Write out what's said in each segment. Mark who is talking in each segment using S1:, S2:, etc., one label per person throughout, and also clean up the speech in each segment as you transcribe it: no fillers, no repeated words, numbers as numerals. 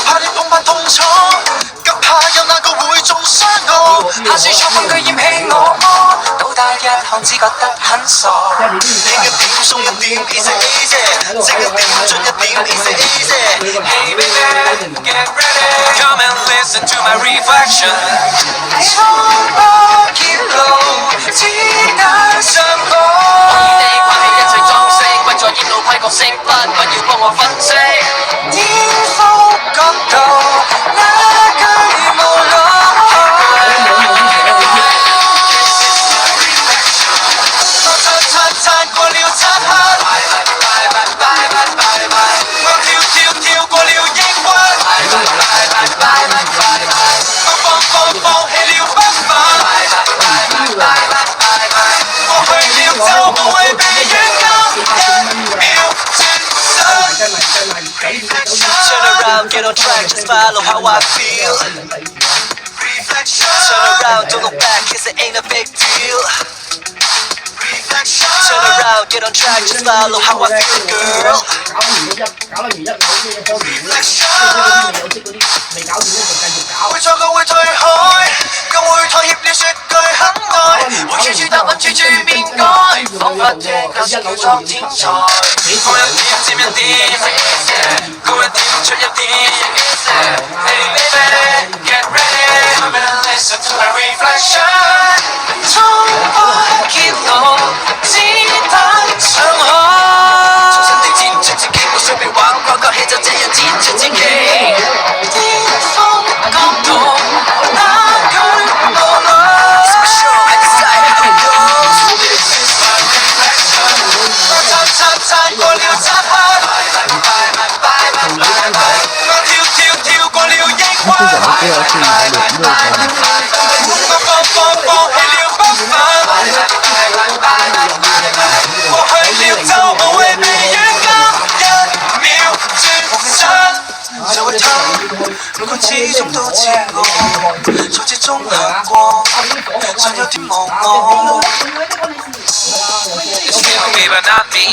S1: 怕你動不痛楚，更怕有哪個會中傷我。下次錯碰佢嫌棄我麼？到大一看只覺得很傻。輕一點，鬆一點 ，easy easy， 靜一點，進一點 ，easy easy。Hey baby, get ready, come and listen to my reflection。衝破結路，只得上坡。我與你關係一切裝飾，不再熱怒批角色，不要幫我分析。顛覆角度，那句無路。撐過了漆黑，我跳過了抑鬱，我放棄了不忿，過去了就無謂被冤枉，一秒轉身。Turn around, get on track, just follow how I feel. Turn around, don't look back, 'cause it ain't a big deal. Turn around, get on track, just follow how I feel, girl. Reflection 會錯過會退開，更會妥協了說句很愛，會處處答案處處變改，彷彿聽舊時叫作天才。放一點佔一點，高一點出一點。Hey baby, get ready, come and listen to my reflection。衝破結路，只等上海。重新地展出自己，無需被畫框架起，就這樣展出自己。巔峰角度，那句無奈。撐過了漆黑，我跳過了抑鬱，我放棄了不忿，過去了就無謂被冤枉，一秒轉身就會透，每個始終都似我，挫折中行過，尚有點無我。Excuse me, but not me.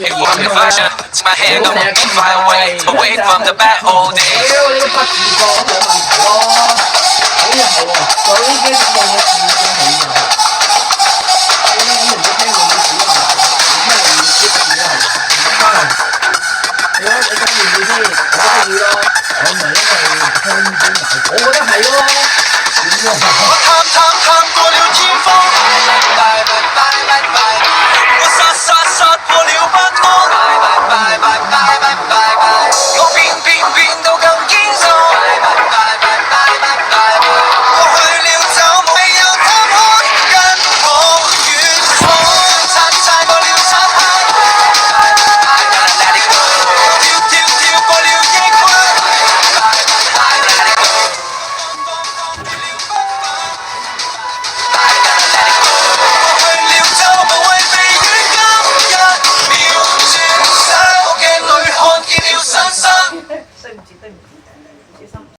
S1: It was reflection. My hand on me, fly away from the bad old days. 我探過了天荒。